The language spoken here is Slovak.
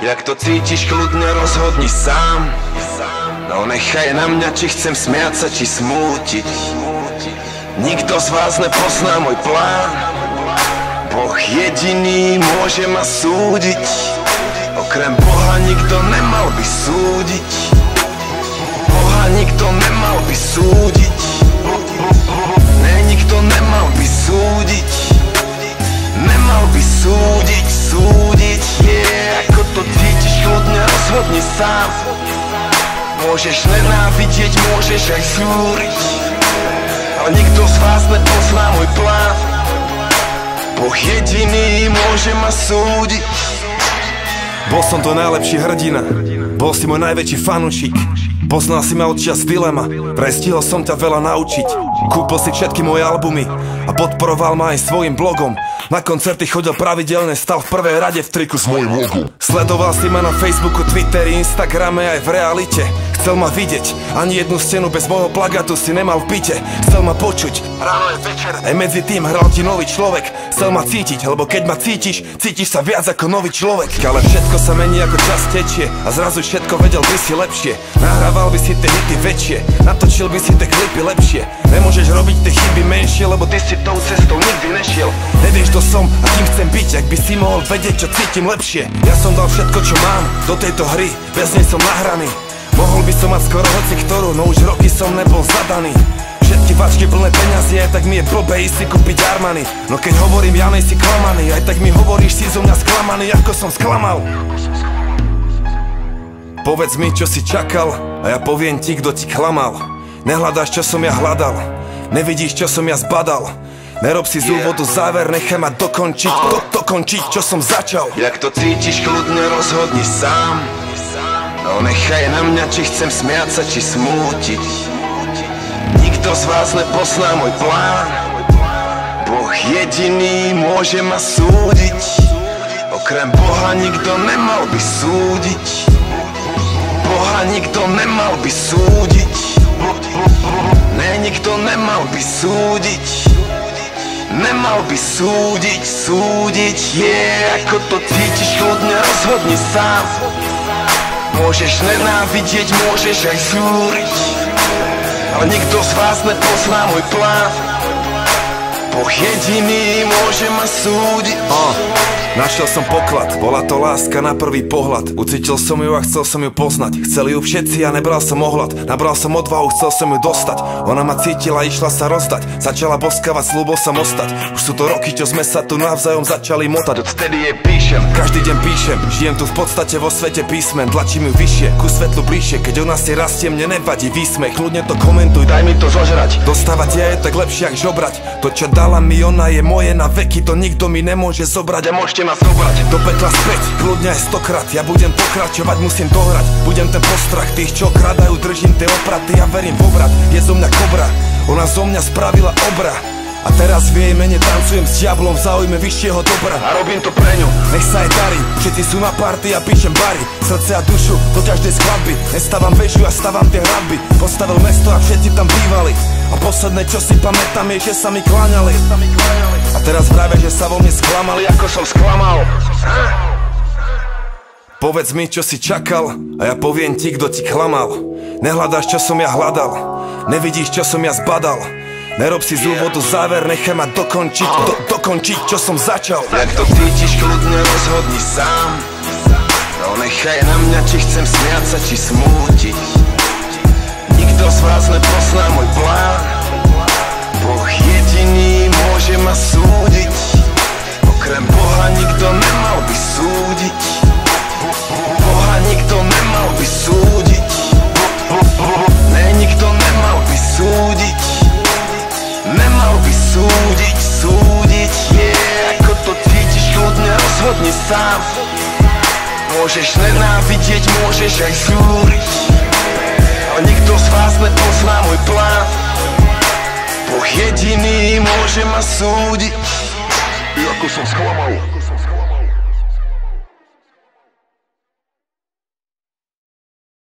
Jak to cítiš, kľudne rozhodni sám. No nechaj na mňa, či chcem smiať sa, či smútiť. Nikto z vás nepozná môj plán. Boh jediný môže ma súdiť. Okrem Boha nikto nemal by súdiť. Boha nikto nemal by súdiť. Ne, nikto nemal by súdiť. Nemal by súdiť, súdiť, Ako to cítiš, kľudne rozhodni sám. Môžeš nenávidieť, môžeš aj zúriť, ale nikto z vás nepozná môj plán. Boh jediný môže ma súdiť. Bol som to najlepší hrdina, bol si môj najväčší fanúšik. Poznal si ma od čias dilema, vraj stihol som ťa veľa naučiť. Kúpil si všetky moje albumy a podporoval ma aj svojim blogom. Na koncerty chodil pravidelne, stal v prvej rade v triku s mojím logom. Sledoval si ma na Facebooku, Twitteri, Instagrame aj v realite. Chcel ma vidieť, ani jednu stenu bez môjho plagátu si nemal v byte. Chcel ma počuť, ráno aj večer, aj medzi tým hral ti nový človek. Chcel ma cítiť, lebo keď ma cítiš, cítiš sa viac ako nový človek. Ale všetko sa mení ako čas tečie a zrazu všetko vedel by si lepšie. Nahrával by si tie hity väčšie, natočil by si tie klipy lepšie. Nemôžeš robiť tie chyby menšie, lebo ty si tou cestou nikdy nešiel. Nevieš, kto som a kým chcem byť, ak by si mohol vedieť, čo cítim lepšie. Ja som dal všetko, čo mám do tejto hry, bez nej som nahraný. Mohol by som mať skoro hoci ktorú, no už roky som nebol zadaný. Všetky vačky plné peňazí, aj tak mi je blbé ísť si kúpiť Armani. No keď hovorím, ja nej si klamaný, aj tak mi hovoríš, si zo mňa sklamaný, ako som sklamal. Povedz mi, čo si čakal, a ja poviem ti, kto ti klamal. Nehľadáš, čo som ja hľadal, nevidíš, čo som ja zbadal. Nerob si z úvodu záver, nechaj ma dokončiť, dokončiť, čo som začal. Jak to cítiš, kľudne rozhodni sám. No nechaj na mňa, či chcem smiať sa, či smútiť. Nikto z vás nepozná môj plán. Boh jediný môže ma súdiť. Okrem Boha nikto nemal by súdiť. Boha nikto nemal by súdiť. Ne, nikto nemal by súdiť. Nemal by súdiť, súdiť, Ako to cítiš, kľudne rozhodni sám. Môžeš nenávidieť, môžeš aj zúriť, ale nikto z vás nepozná môj plán. Boh jediný môže ma súdiť. Našiel som poklad, bola to láska na prvý pohľad. Ucítil som ju a chcel som ju poznať. Chceli ju všetci a nebral som ohľad. Nabral som odvahu, chcel som ju dostať. Ona ma cítila, išla sa rozdať. Začala boskávať, slúbil som ostať. Už sú to roky, čo sme sa tu navzájom začali motať. Odvtedy jej píšem, každý deň píšem. Žijem tu v podstate vo svete písmen. Tlačím ju vyššie, ku svetlu bližšie. Keď ona si rastie, mne nevadí výsmech. Kľudne to komentuj, daj mi to zožrať. Dostávať ja je tak lepšie, jak žobrať. To, čo dala mi ona, je moje na veky. To nikto mi nemôže zobrať a môžete ma zobrať do pekla späť, kľudne aj 100-krát. Ja budem pokračovať, musím dohrať. Budem ten postrach tých, čo kradajú, držím tie opraty. Ja verím v obrat, je zo mňa kobra. Ona zo mňa spravila obra. A teraz v jej mene tancujem s diablom v záujme vyššieho dobra. A robím to pre ňu, nech sa jej darí. Všetci sú na party a píšem bary. Srdce a dušu do každej skladby. Nestávam väžu a stávam tie hradby. Postavil mesto a všetci tam bývali. A posledné, čo si pamätám, je, že sa mi kláňali. A teraz vravia, že sa vo mne sklamali, ako som sklamal. Povedz mi, čo si čakal, a ja poviem ti, kto ti klamal. Nehľadáš, čo som ja hľadal, nevidíš, čo som ja zbadal. Nerob si z úvodu záver, nechaj ma dokončiť, dokončiť, čo som začal. Jak to cítiš, kľudne rozhodni sám. No nechaj na mňa, či chcem smiať sa, či smútiť. Nikto z vás nepozná môj plán. Boh jediný môže ma súdiť. Okrem Boha nikto nemal by súdiť. Boha nikto nemal by súdiť. Ne, nikto nemal by súdiť. Nemal by súdiť, súdiť, Ako to cítiš, kľudne rozhodni sám. Môžeš nenávidieť, môžeš aj zúriť, ale nikto z vás nepozná môj plán. Boh jediný môže ma súdiť. Ako som sklamal.